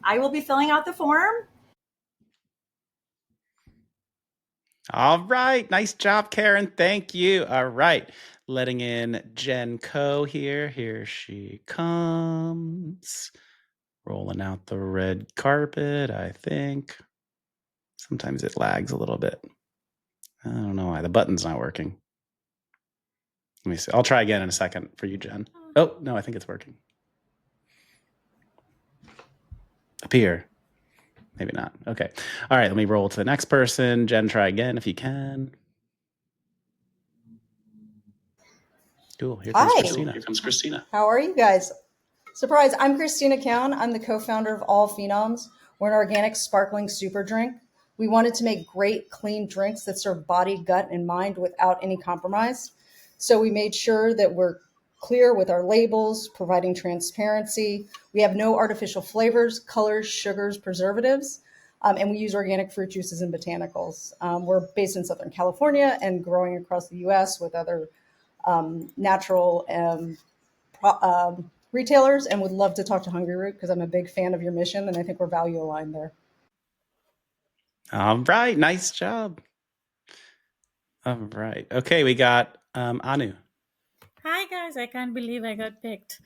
I will be filling out the form. All right. Nice job, Karen. Thank you. All right. Letting in Jen Co here. Here she comes. Rolling out the red carpet, I think. Sometimes it lags a little bit. I don't know why. The button's not working. Let me see. I'll try again in a second for you, Jen. Oh, no, I think it's working. Appear. Maybe not. Okay. All right, let me roll to the next person. Jen, try again if you can. Cool. Here comes Christina. Here comes Christina. How are you guys? Surprise, I'm Christina Cowan. I'm the co-founder of All Phenoms. We're an organic sparkling super drink. We wanted to make great, clean drinks that serve body, gut, and mind without any compromise. So we made sure that we're clear with our labels, providing transparency. We have no artificial flavors, colors, sugars, preservatives, and we use organic fruit juices and botanicals. We're based in Southern California and growing across the U.S. with other natural retailers, and would love to talk to Hungryroot because I'm a big fan of your mission, and I think we're value aligned there. All right. Nice job. All right. Okay, we got Anu. Hi guys, I can't believe I got picked.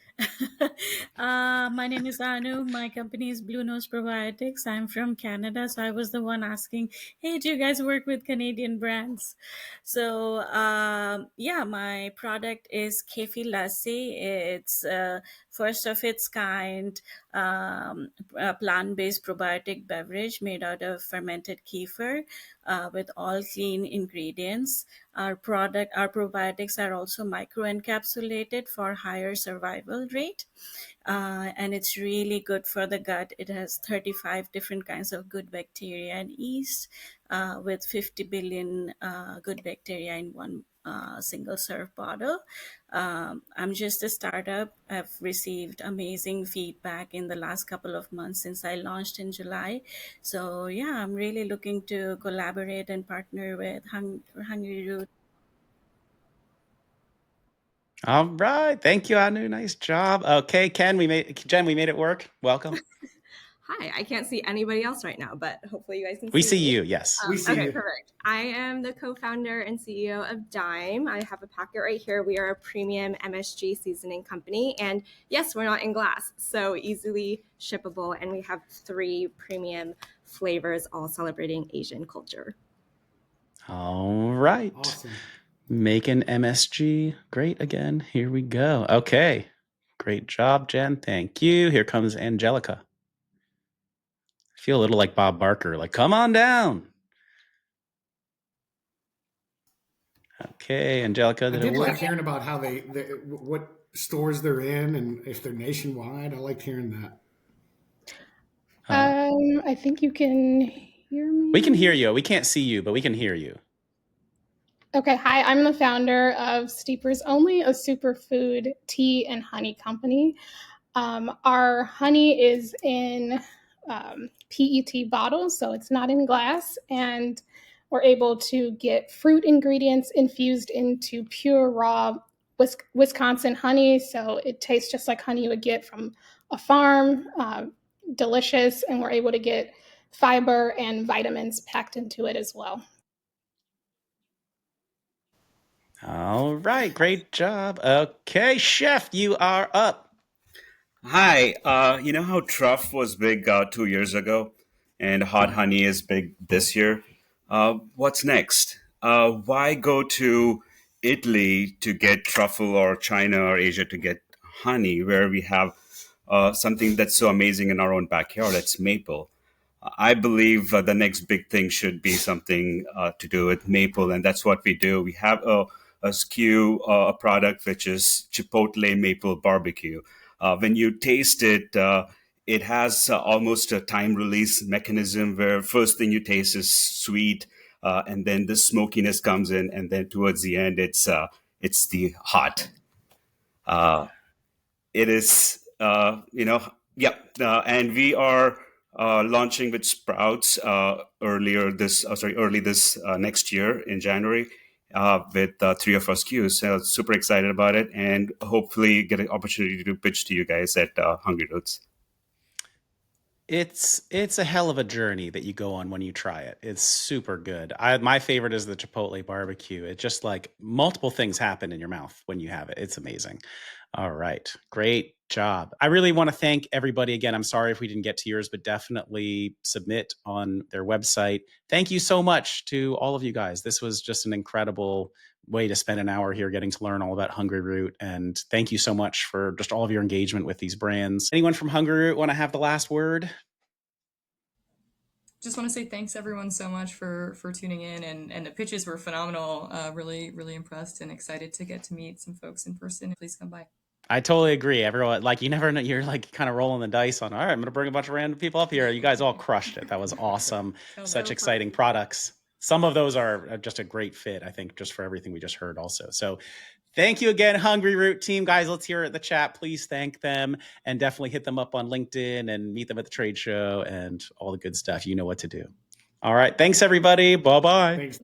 My name is Anu. My company is Blue Nose Probiotics. I'm from Canada, so I was the one asking, hey, do you guys work with Canadian brands? So yeah, my product is Kefi Lassi. It's first of its kind a plant-based probiotic beverage made out of fermented kefir with all clean ingredients. Our probiotics are also microencapsulated for higher survival rate. And it's really good for the gut. It has 35 different kinds of good bacteria and yeast with 50 billion good bacteria in one single serve bottle. I'm just a startup. I've received amazing feedback in the last couple of months since I launched in July. So yeah, I'm really looking to collaborate and partner with Hungryroot. All right. Thank you, Anu. Nice job. Okay, Jen, we made it work. Welcome. Hi, I can't see anybody else right now, but hopefully you guys can We see see me. you, yes. We see Okay, you. perfect. I am the co-founder and CEO of Dime. I have a packet right here. We are a premium MSG seasoning company. And yes, we're not in glass, so easily shippable. And we have 3 premium flavors, all celebrating Asian culture. All right. Awesome. Making MSG great again. Here we go. Okay. Great job, Jen. Thank you. Here comes Angelica. I feel a little like Bob Barker, like, come on down. Okay, Angelica, I did it did like work? hearing about how they what stores they're in and if they're nationwide. I liked hearing that. I think you can hear me. We can hear you. We can't see you, but we can hear you. Okay, hi, I'm the founder of Steepers Only, a superfood tea and honey company. Our honey is in PET bottles, so it's not in glass, and we're able to get fruit ingredients infused into pure raw Wisconsin honey, so it tastes just like honey you would get from a farm, delicious, and we're able to get fiber and vitamins packed into it as well. All right, great job. Okay, Chef, you are up. Hi. You know how truff was big 2 years ago, and hot honey is big this year. What's next? Why go to Italy to get truffle, or China or Asia to get honey, where we have something that's so amazing in our own backyard? It's maple. I believe the next big thing should be something to do with maple, and that's what we do. We have a SKU, a product which is Chipotle Maple Barbecue. When you taste it, it has almost a time release mechanism where first thing you taste is sweet, and then the smokiness comes in, and then towards the end, it's the hot. It is, and we are launching with Sprouts early this next year in January with 3 of our SKUs. So super excited about it, and hopefully get an opportunity to pitch to you guys at Hungryroot. It's a hell of a journey that you go on when you try it. It's super good. My favorite is the Chipotle barbecue. It just like multiple things happen in your mouth when you have it. It's amazing. All right. Great job. I really want to thank everybody again. I'm sorry if we didn't get to yours, but definitely submit on their website. Thank you so much to all of you guys. This was just an incredible way to spend an hour here getting to learn all about Hungryroot. And thank you so much for just all of your engagement with these brands. Anyone from Hungryroot want to have the last word? Just want to say thanks everyone so much for tuning in, and the pitches were phenomenal. Really impressed and excited to get to meet some folks in person. Please come by. I totally agree. Everyone, like, you never know, you're like kind of rolling the dice on, all right, I'm going to bring a bunch of random people up here. You guys all crushed it. That was awesome. Such exciting products. Some of those are just a great fit, I think, just for everything we just heard also. So thank you again, Hungryroot team. Guys, let's hear it in the chat. Please thank them, and definitely hit them up on LinkedIn and meet them at the trade show and all the good stuff. You know what to do. All right. Thanks, everybody. Bye-bye. Thanks.